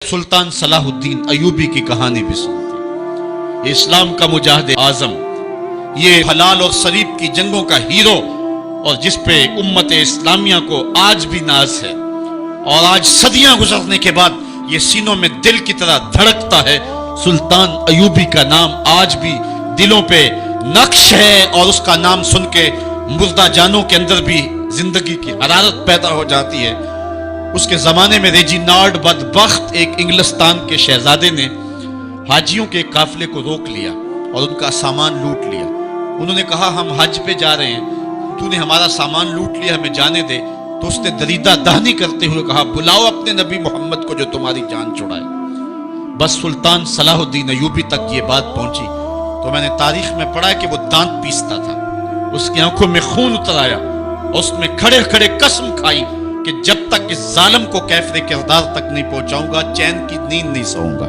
सुल्तान सलाहुद्दीन अयूबी की कहानी भी सुनते। ये इस्लाम का मुजाहिद आजम, ये हलाल और सलीब की जंगों का हीरो, और जिस पे उम्मत इस्लामिया को आज भी नाज है, और आज सदियां गुजरने के बाद ये सीनों में दिल की तरह धड़कता है। सुल्तान अयूबी का नाम आज भी दिलों पे नक्श है, और उसका नाम सुन के मुर्दा जानों के अंदर भी जिंदगी की हरारत पैदा हो जाती है। उसके ज़माने में रेजिनाल्ड बदबख्त एक इंग्लिस्तान के शहजादे ने हाजियों के काफिले को रोक लिया और उनका सामान लूट लिया। उन्होंने कहा, हम हज पे जा रहे हैं, तूने हमारा सामान लूट लिया, हमें जाने दे। तो उसने दरीदा दहनी करते हुए कहा, बुलाओ अपने नबी मोहम्मद को जो तुम्हारी जान छुड़ाए। बस सुल्तान सलाहुद्दीन अयूबी तक ये बात पहुंची तो मैंने तारीख में पढ़ा कि वो दांत पीसता था, उसकी आंखों में खून उतर आया, उसमें खड़े खड़े कसम खाई कि जब तक इस जालिम को कैफरे किरदार तक नहीं पहुंचाऊंगा, चैन की नींद नहीं सोऊंगा।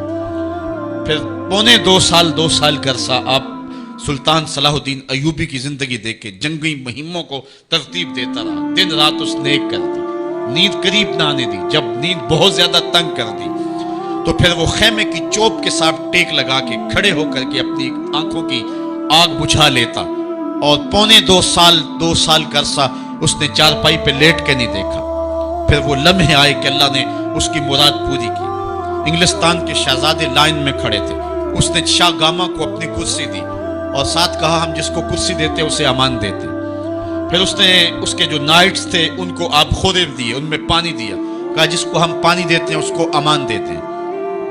फिर पौने 2 साल का अरसा आप सुल्तान सलाहुद्दीन अयूबी की जिंदगी देखे, जंगी मुहिमों को तरतीब देता रहा, दिन रात उसने एक कर दी, नींद करीब ना आने दी। जब नींद बहुत ज्यादा तंग कर दी तो फिर वो खेमे की चोप के साथ टेक लगा के खड़े होकर के अपनी आंखों की आग बुझा लेता, और पौने 2 साल का अरसा उसने चारपाई पे लेट के नहीं देखा। फिर वो लम्हे आए कि अल्लाह ने उसकी मुराद पूरी की। इंग्लिस्तान के शहजादे लाइन में खड़े थे, उसने शाह गामा को अपनी कुर्सी दी और साथ कहा, हम जिसको कुर्सी देते उसे अमान देते। फिर उसने उसके जो नाइट्स थे उनको आबखोरे दिए, उनमें पानी दिया, कहा जिसको हम पानी देते हैं उसको अमान देते हैं।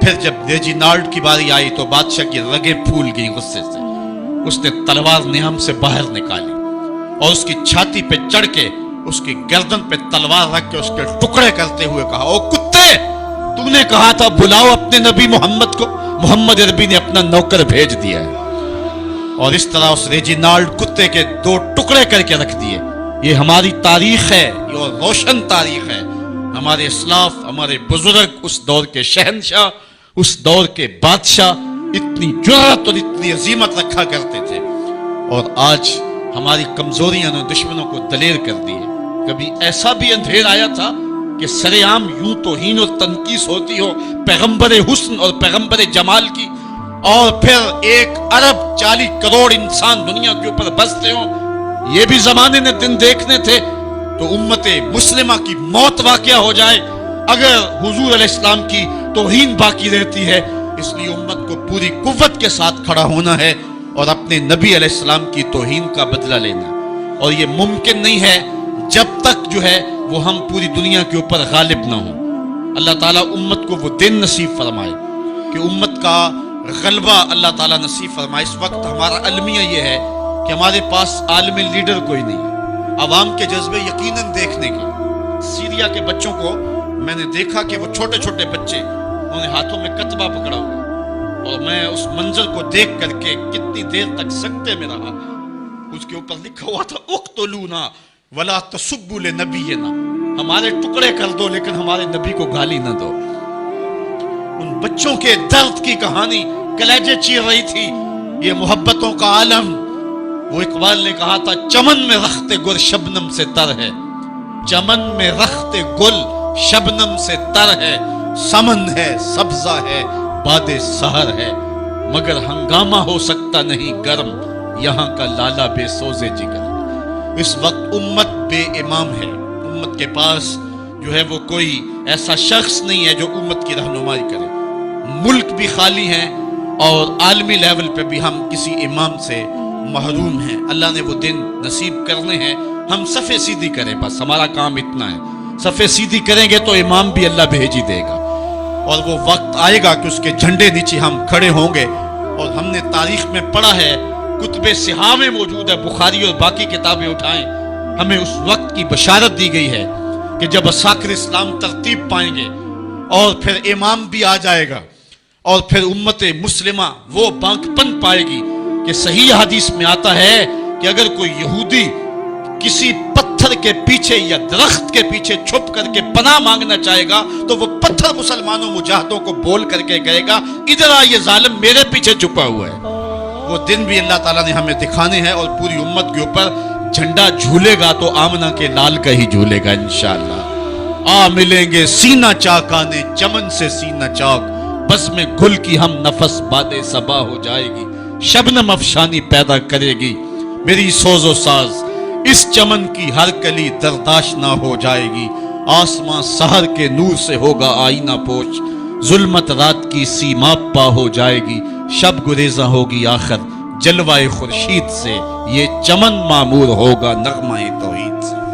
फिर जब रेजिनाल्ड की बारी आई तो बादशाह की रगें फूल गई गुस्से से। उसने तलवार निहम से बाहर निकाली और उसकी छाती पे चढ़ के उसकी गर्दन पे तलवार रख के उसके टुकड़े करते हुए कहा, ओ कुत्ते, तूने कहा था बुलाओ अपने नबी मोहम्मद को, मोहम्मद अरबी ने अपना नौकर भेज दिया है। और इस तरह उस रेजिनाल्ड कुत्ते के 2 टुकड़े करके रख दिए। ये हमारी तारीख है, ये रोशन तारीख है। हमारे इस्लाफ, हमारे बुजुर्ग, उस दौर के शहनशाह, उस दौर के बादशाह इतनी जुर्रत और इतनी अजीमत रखा करते थे, और आज हमारी कमजोरियां ने दुश्मनों को दलेर कर दी है। कभी ऐसा भी अंधेर आया था कि सरेआम यूं तौहीन और तनकीस होती हो पैगंबर हुस्न और पैगंबर जमाल की, और फिर 1 अरब 40 करोड़ इंसान दुनिया के ऊपर बसते हो। ये भी जमाने ने दिन देखने थे। तो उम्मते मुस्लिमा की मौत वाक़या हो जाए अगर हुजूर अलैहिस्सलाम की तौहीन बाकी रहती है। इसलिए उम्मत को पूरी कुव्वत के साथ खड़ा होना है और अपने नबी अलैहिस्सलाम की तौहीन का बदला लेना। और ये मुमकिन नहीं है जब तक जो है वो हम पूरी दुनिया के ऊपर गालिब ना हो। अल्लाह ताला उम्मत को वो दिन नसीब फरमाए कि उम्मत का गलबा अल्लाह ताला नसीब फरमाए। इस वक्त हमारा अलमिया ये है कि हमारे पास आलमी लीडर कोई नहीं है। अवाम के जज्बे यकीनन देखने के। सीरिया के बच्चों को मैंने देखा कि वो छोटे छोटे बच्चे, उन्होंने हाथों में कतबा पकड़ा हुआ, और मैं उस मंजर को देख करके कितनी देर तक सकते में रहा। उसके ऊपर लिखा हुआ था, उक्तलूना वला तसुब्बु लिनबियना, हमारे टुकड़े कर दो लेकिन हमारे नबी को गाली न दो। उन बच्चों के दर्द की कहानी कलेजे चीर रही थी। ये मोहब्बतों का आलम। वो इकबाल ने कहा था, चमन में रखते गुल शबनम से तर है, चमन में रखते गुल शबनम से तर है, समन है सब्जा है बादे सहर है, मगर हंगामा हो सकता नहीं गर्म, यहाँ का लाला बेसोजे जिगर। इस वक्त उम्मत बेइमाम है। उम्मत के पास जो है वो कोई ऐसा शख्स नहीं है जो उम्मत की रहनुमाई करे। मुल्क भी खाली है और आलमी लेवल पे भी हम किसी इमाम से महरूम हैं। अल्लाह ने वो दिन नसीब करने हैं, हम सफ़े सीधी करें, बस हमारा काम इतना है। सफ़े सीधी करेंगे तो इमाम भी अल्लाह भेज ही देगा, और वो वक्त आएगा कि उसके झंडे नीचे हम खड़े होंगे। और हमने तारीख में पढ़ा है, कुतुबे सिहा में मौजूद है, बुखारी और बाकी किताबें उठाएं, हमें उस वक्त की बशारत दी गई है कि जब असाकिर इस्लाम तरतीब पाएंगे और फिर इमाम भी आ जाएगा, और फिर उम्मत मुस्लिमा वो बांकपन पाएगी कि सही हदीस में आता है कि अगर कोई यहूदी किसी पत्थर के पीछे या दरख्त के पीछे छुप करके पनाह मांगना चाहेगा तो वो पत्थर मुसलमानों मुजाहिदों को बोल करके कहेगा, इधर आ, ये जालिम मेरे पीछे छुपा हुआ है। वो दिन भी अल्लाह ताला ने हमें दिखाने हैं, और पूरी उम्मत के ऊपर झंडा झूलेगा तो आमना के लाल का ही झूलेगा इंशाअल्लाह। آ ملیں گے سینہ چاکانے چمن سے سینہ چاک، بس میں گل کی ہم نفس باد صبا ہو جائے گی، شبنم افشانی پیدا کرے گی میری سوز و ساز، اس چمن کی ہر کلی درداشنا ہو جائے گی، آسمان سحر کے نور سے ہوگا آئینہ پوش، ظلمت رات کی سیما پا ہو جائے گی، شب گریزاں ہوگی آخر جلوہ خورشید سے، یہ چمن معمور ہوگا نغمہ توحید سے۔